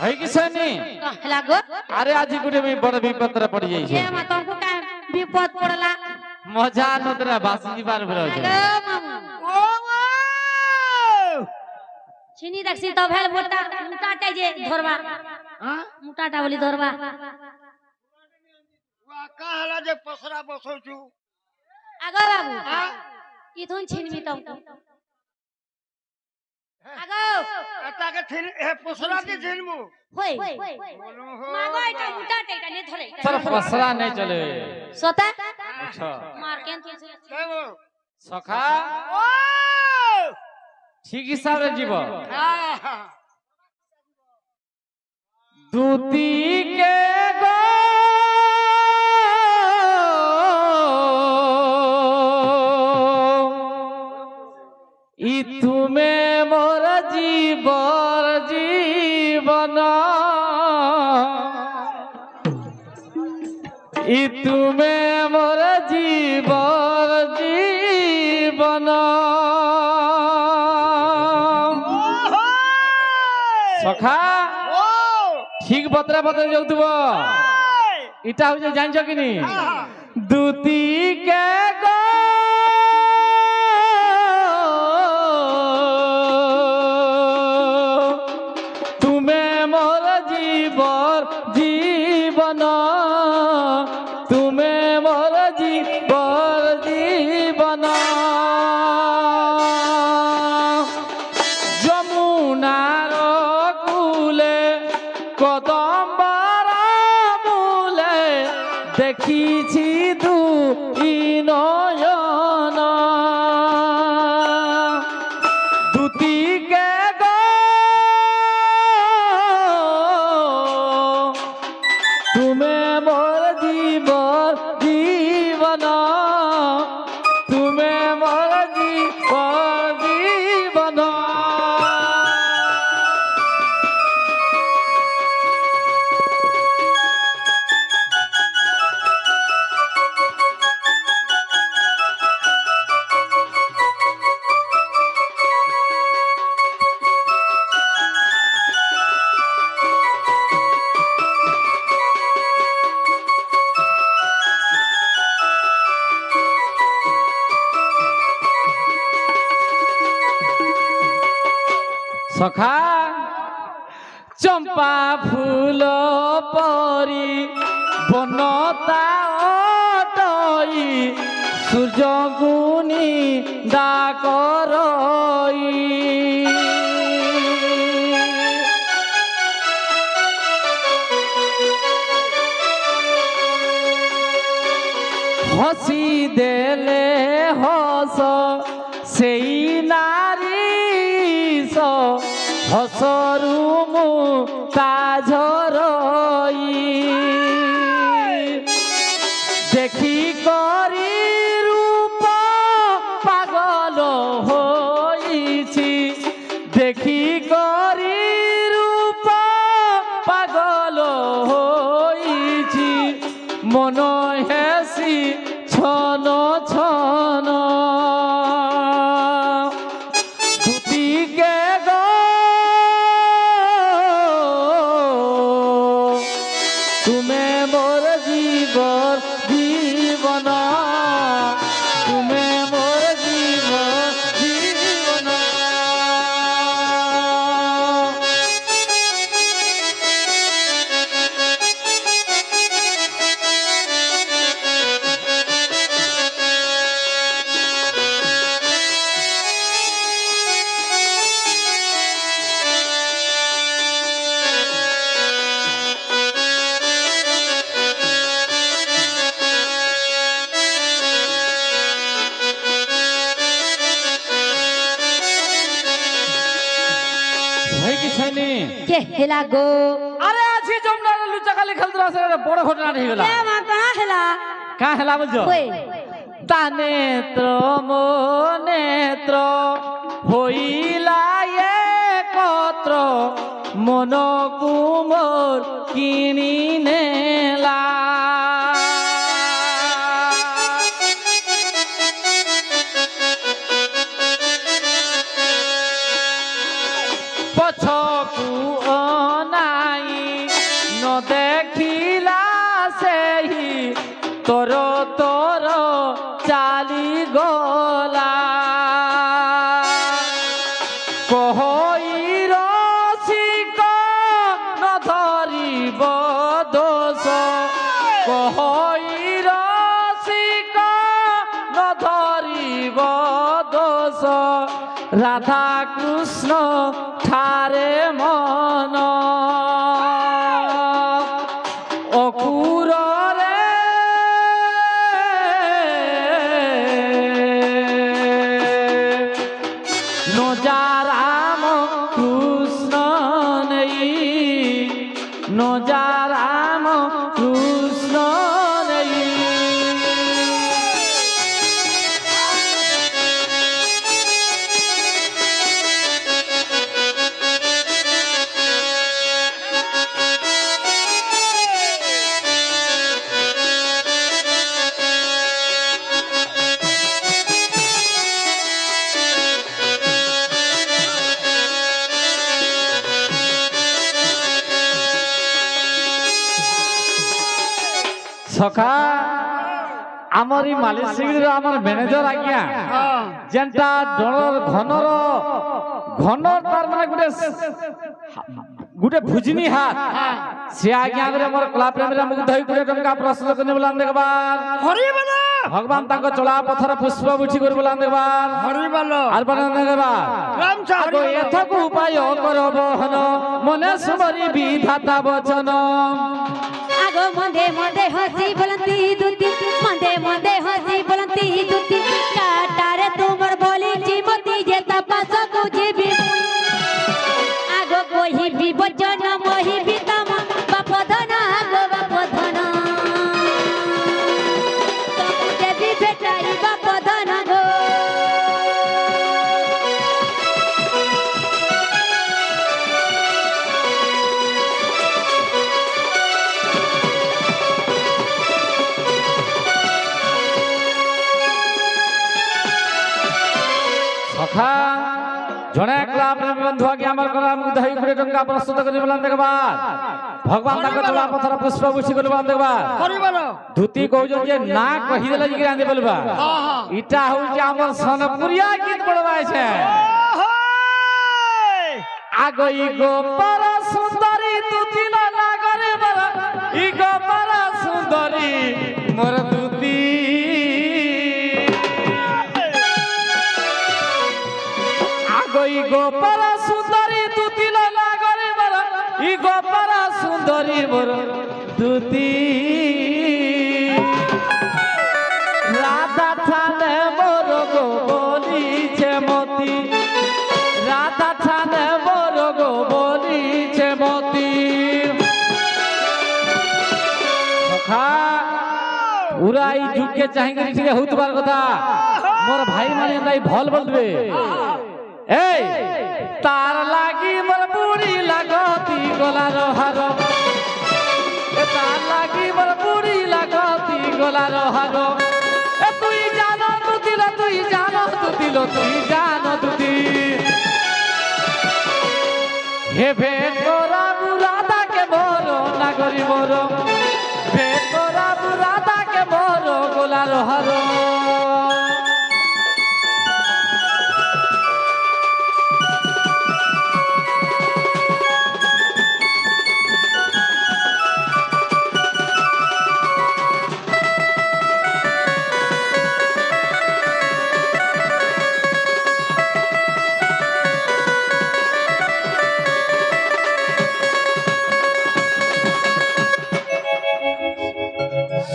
है कि सनी कहला गो अरे आज गुटे भी बड़ विपद रे पड़ जाई ये छे मा तुमको का विपद पड़ला मजा नतरा बासी बार बरो छे हेलो मामू चिनी रखसी तो भेल मोटा मुटाटा जे धरबा हां मुटाटा बोली धरबा वा कहला जे पसरा बसौ छु आगो बाबू इथुन छिनमी तुमको आगो एता के छिन हे पसरा के छिनमु होय बोलो हो मागो एटा मुटाटा एटा ने धरे सर पसरा नहीं चले सोता अच्छा मार के तू से देबो सखा ओ ठीक हिसाब रे जीव हां दूती के गो ई तुम्हें मोर जीवर जीवन ई तुम्हें मोर जीवर जीवन सखा ठीक बतरा बतरा जाउतब इटा हो जान छ कि नी दूती के गो तुम्हें मोर जीवर जीवन तुम्हें मोर जीवर जीवन যমুনার কূলে কদম্বর মূলে দেখিছি দুই নয়ন দুতিকে গো তুমি মোর জীবন জীবন তুমি মোর জীবন জীবন सखा चंपा फूल परी बनता अटई सूर्य गुनी डाकरई हसी देले हस सेई नारी हसरू ताझरई देखी करी रूप पागल होइछि देखी करी रूप पागल होइछि मन हेसी छन छन तुम्हें मोर जीवन जीवन तुम्हें मोर जीवन जीवन के हेला गो अरे आछि जमुना लुचा खाली खेलतरा से बड़ घटना रही गेला ए मा का हेला का हेला बुझो होय ता नेत्र मो नेत्र होइला एकत्र मन कुमोर किनी नेला पछकु अना তোর তোর চালি গলা কহই রসিক ন ধরিব দোষ কহই রসিক ন ধরিব দোষ রাধা কৃষ্ণ ঠারে মন অকুরে নজারাম কৃষ্ণ নেই নজারাম কৃষ্ণ নেই সখা আমারি মালিশির আমার ম্যানেজার আজ্ঞা যেটা ডলর ঘনর ঘনর তার মানে গুটে ভুজনি হাত সে আজ্ঞা করে আমার কলা প্রেমীরা মুগ্ধ হই করে টঙ্কা প্রশ্ন করে বলান দেখবার হরি বল ভগবান তাঙ্ক চলা পথর পুষ্প বুঝি করে বলান দেখবার হরি বল আর বলান দেখবার রামচা আগো এথকু উপায় করব হন মনে সুমরি বিধাতা বচন আগো মন্দে মন্দে হসি বলন্তি দুতি মন্দে মন্দে হসি বলন্তি দুতি কাটারে তোমার বলি জীবতি যে তপস বুঝিবি আগো কহিবি বচন মহিবি তম বাপধন আগো বাপধন তমু দেবি বেটাই বাপধন গো সখা জনে একলা প্রেম বন্ধু আগে আমার কলা মুগ্ধ হই করে টঙ্কা প্রস্তুত করে বলান দেখবার ভগবান তাঙ্ক চলা পথর পুষ্প বুঝি করে বলান দেখবার হরি বল ধুতি কହୁজন যে না কহি দেলে যে আনতে বলবা ইটা হউছে আমার সনপুরিয়া গীত বলবাইছে আগই গোপর সুন্দরী দুতি লাগরে বর ই গোপর সুন্দরী মোর দুতি আগই গোপর সুন্দরী দুতি লাগরে বর ই গোপর সুন্দরী মোর দুতি রাধা থানে মোর গো বলিছে মতি রাধা থানে মোর গো বলিছে মতি সখা উরাই যুগে চাহিঙ্গি ঠিক হউতবার কথা মোর ভাই মানে নাই ভাল বলবে এই তার লাগি মোর বুড়ি লাগতি গলার হার তার লাগি মোর বুড়ি লাগতি গলার হার তুই জানো দুতিল তুই জানো দুতিল তুই জানো দুতি হে ভেট করা রাধাকে মোর নাগরি মোর ভেট করা রাধাকে মোর গোলার হার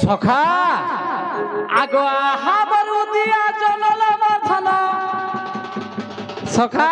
সখা আগো আহা বরু দিয়া জলল বর্ধন সখা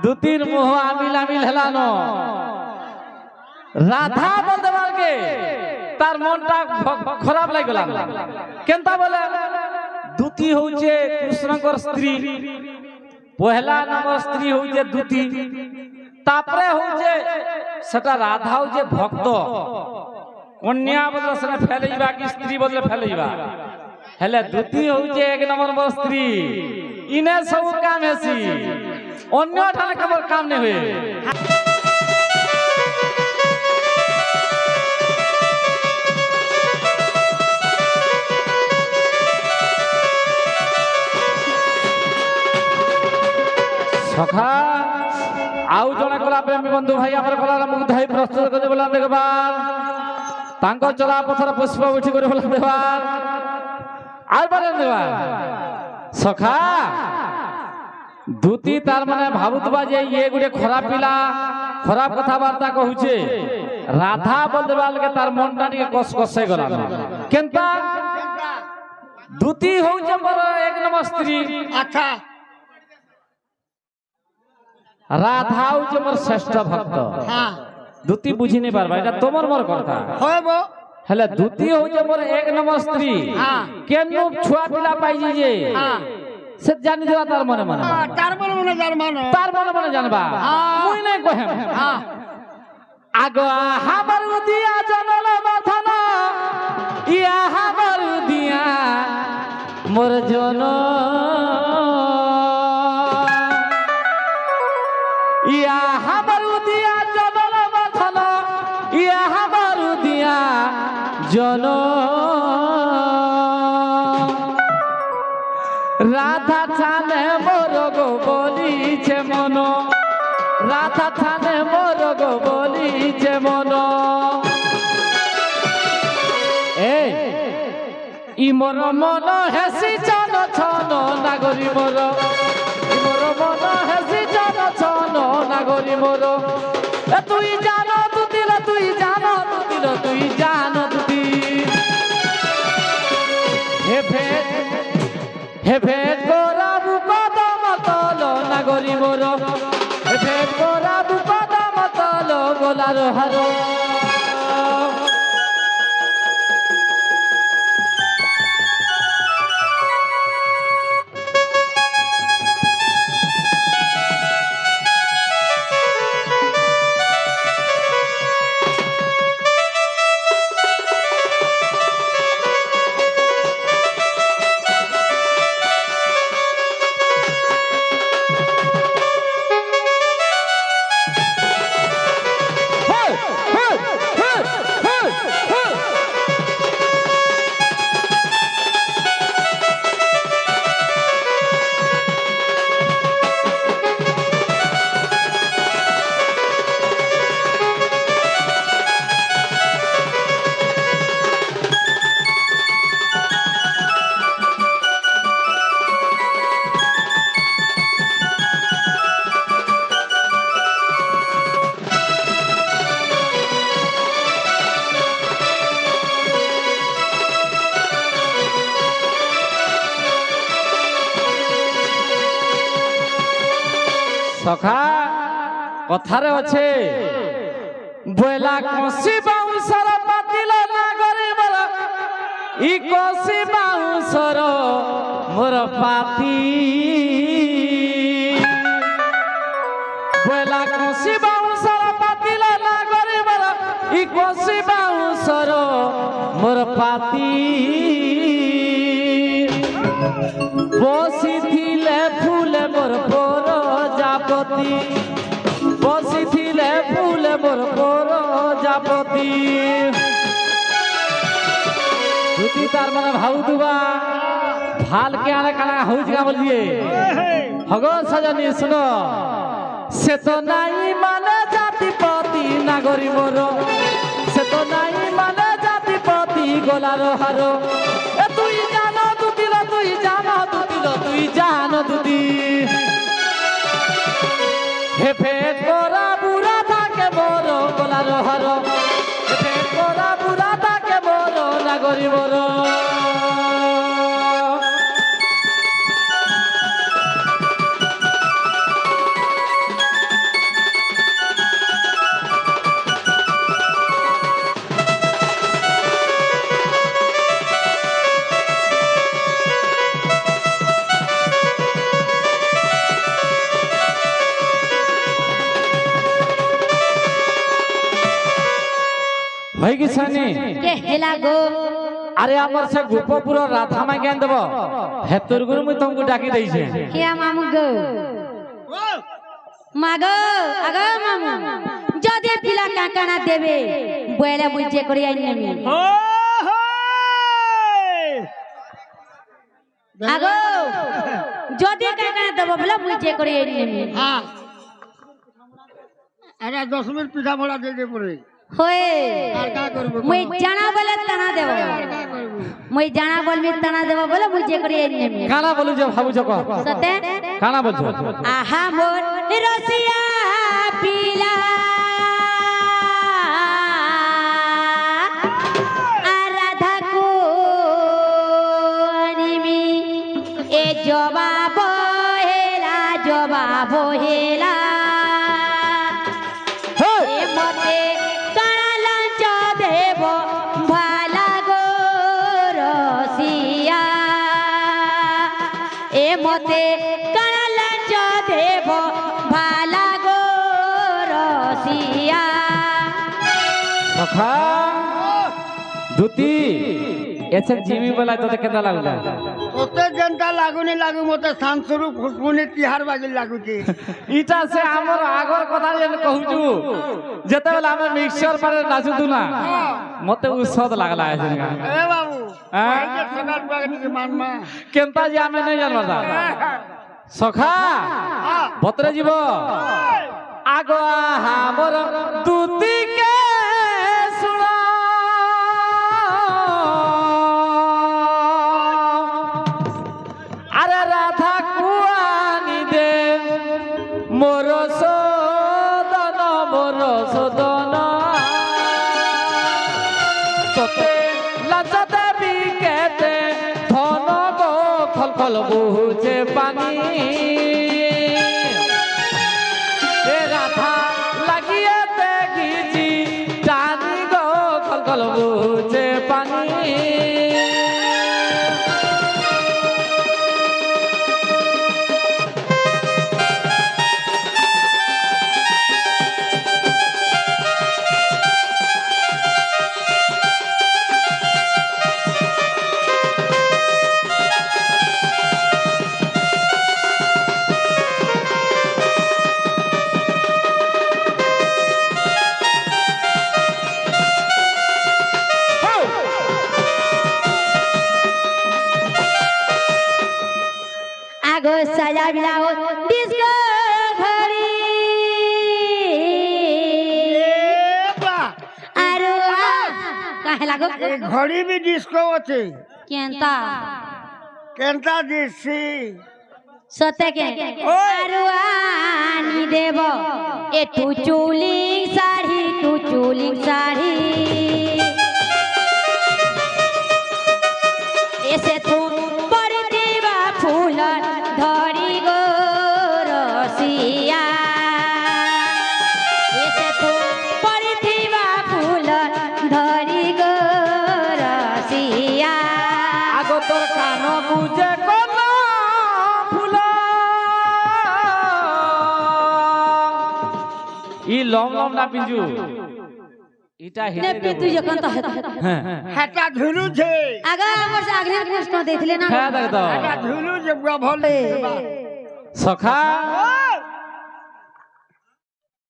দুতির মুহ আমিল আমিল হেলানো রাধা বলতে পারকে তার মনটা খারাপ লাগলা কেনতা বলে দুতি হচ্ছে কৃষ্ণঙ্কর স্ত্রী পহলা নম্বর স্ত্রী হচ্ছে দুতি তারপরে হচ্ছে সেটা রাধা হচ্ছে ভক্ত কন্যা বদলে সেটা ফেলাইবা কি স্ত্রী বদলে ফেলাইবা হেলে দুতি হচ্ছে এক নম্বর স্ত্রী ইনে সব কাম হেসি অন্য ঠানে কেবল কাম নেই হয়ে প্রেমী বন্ধু ভাই আমার কলার মুখ ধাই প্রস্তুত করে বলা দেখবার তাঙ্ক চলা পথর পুষ্প উঠি করে বলা দেবার আর বলেন দেবার সখা ধুতি তার মানে ভাবুতবা যে ইয়ে গুড়ে খারাপ পিলা খারাপ কথাবার্তা কহুছে রাধা বলতে পারলে তার মনটা টিকে কসকসে গলা কেনতা ধুতি হচ্ছে মোর এক নম্বর স্ত্রী আচ্ছা রাধা হচ্ছে মোর শ্রেষ্ঠ ভক্ত হ্যাঁ ধুতি বুঝি নি পারবা এটা তোমার মোর কথা হইব হেলে ধুতি হচ্ছে মোর এক নম্বর স্ত্রী হ্যাঁ। কেন ছুয়া পিলা পাইছি যে হ্যাঁ সে জানি দেবা তার মনে মনে তার বলে মনে যার মানে তার মনে মনে জানবা হ্যাঁ। মুই নাই কহেম হ্যাঁ আগো হাবার দিয়া জনল বাথন ইয়া হাবার দিয়া মোর জন ইয়া হাবার দিয়া জনল বাথন ইয়া হাবার দিয়া জন রাধা ছানে মোর গো বলিছে মন রাধা থানে মোর গো বলিছে মন ই মোর মন হেসি চন ছন নাগরি মোর ই মোর মন হেসি চন ছন নাগরি মোর তুই জানো তুতিল তুই জানো তুতিল তুই জানো তুতি হে ভেদ গোরাবু কদম তল নাগরি মোর হে ভেদ গোরাবু কদম তল গোলার হার সখা কথারে আছে বয়লা কষি বাউসর পাতিল না গরিবর ই কষি বাউসর মোর পাতি বয়লা কষি বাউসর পাতিল না গরিবর ই কষি বাউসর মোর পাতি বসিছিলে ফুলে মোর প্রজাপতি বসিছিলে ফুলে মোর প্রজাপতি ধুতি তার মানে ভাউতুবা ভালকে আনে কানা হউছি কা বলিয়ে ভগবান সাজানি শুনো সে তো নাই মানে জাতিপতি নাগরি মোর সে তো নাই মানে জাতিপতি গোলার হার তুই জানো দুতিল তুই জানো দুতিল তুই জানো দুতি হে ফেট করা বুড়া থাকে বড় গোলার হার হে ফেট করা বুড়া থাকে বড় নাগরি বড় হয়ে গেছে নি কে হেলা গো আরে আমার সে গোপপুর রাধা মা জ্ঞান দেব হে তোর গুরু মুই তোমাকে ডাকি দেইছে কে মামু গো মাগো আগো মামু যদি পিলা কাকানা দেবে বয়লা বুঝে করে আইন নেমি আগো যদি কাকানা দেব বলে বুঝে করে আইন নেমি হ্যাঁ আরে 10 মিনিট পিঠা মোড়া দিয়ে দে পরে হয়ে আর কা করব মুই জানা বলে টানা দেব কা করব মুই জানা বলবি টানা দেব বলে মুই যে করে নেমি কানা বলু যে ভাবুছ কহ সতে কানা বলছো আহা মোর রসিয়া পিলা আরাধা কো আনিমি এ জবাব হেলা এ মতে কানালাঞ্চ দেব ভালা গো রসিয়া এ মতে কানালাঞ্চ দেব ভালা গো রসিয়া সখা দুতি এছে জিমি বলা তোতে কেদা লাগলা তোতে জনতা লাগুনি লাগু মতে সানসুরু ফুসফুনি তিহার বাজি লাগুছি ইটা সে আমার আগর কথা যেন কহুছু যেতেবেলে আমি মিক্সচার পারে নাচুতু না মতে উৎসদ লাগলা আছে এ বাবু হ্যাঁ? ভাইকে সকাল পাগে নিকে মানমা কেনতা যে আমি নাই জানবা সখা বতরে জীব আগো আমার দুতিকে শুনা আরে রাধা কুয়ানি দে মোর সদন তোতে লাঞ্চ দেবী কেতে ধন গো খল বুঝে পানি এ রাধা লাগিয়ে দেখিছি টানি গো খল বুঝে পানি আগো সাজা বিলাও ডিস্কো ঘড়ি আর কাহে লাগো এই ঘড়ি বি ডিস্কো আছে কেনতা কেনতা দিছি সতে কে আর আনি দেব এ টু চুলিং শাড়ি এসে তুম পরি দিবা ফুল ধরি গো রসিয়া এসে তুম পরি দিবা ফুল ধরি গো রসিয়া আগো তোর কান বুঝে কোন ফুল ই লম লম না পিঞ্জু ইটা নে হেতে পিতু যখন তো হ্যাঁ হেটা ধুলুছে আগা আমার সে আগ্রহ কৃষ্ণ দেখলে না হ্যাঁ দেখ তো হেটা ধুলুছে বুয়া ভল সখা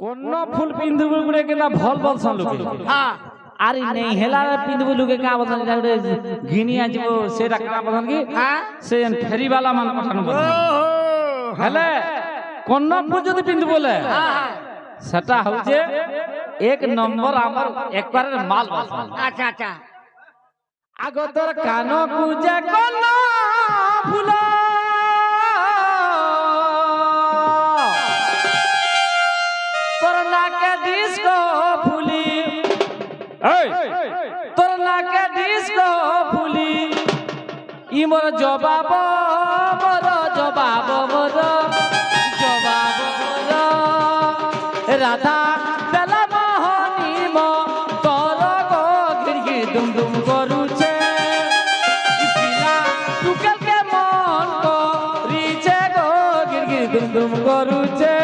কোন ফুল পিন্ধবু গুড়ে কেনা ভল ভল সন লোকে হ্যাঁ আরে নেই হেলা পিন্ধবু লোকে কা বদন এটা গুড়ে ঘিনি আজব সেটা কা বদন কি হ্যাঁ সে ফেরি বালা মান পাঠানো বদন ওহো হেলে কোন ফুল যদি পিন্ধু বলে সেটা হচ্ছে এক নম্বর আমার একবারের মাল বাসন আচ্ছা আচ্ছা আগো তোর কান গুজে কোন ফুল তোর নাকে ডিস্কো ফুলি এই তোর নাকে ডিস্কো ফুলি ই মোর জবাব রাধা বেলা মোহনী তোর গো গিরগির দুম দুম করুছে পিলা টুকেলকে মন করিছে গো গিরগির দুম দুম করুছে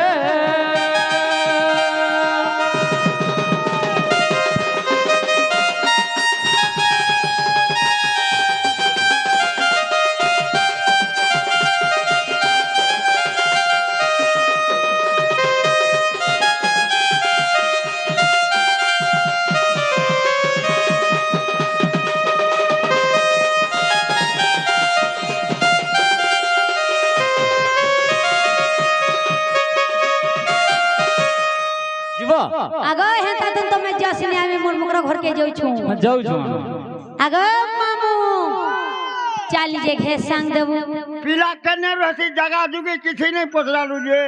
ଯିବ ଆଗ ହେତା ତ ତମେ ଜସନି ଆମେ ମୋର ମୁକର ଘର କେ ଯାଉଛୁ ଯାଉଛୁ ଆଗ ମାମୁ ଚାଲି ଯେ ଘେ ସାଙ୍ଗ ଦେବୁ ପିଲା କେନେ ରସି ଜାଗା जुगी किसी नहीं पचरालू जे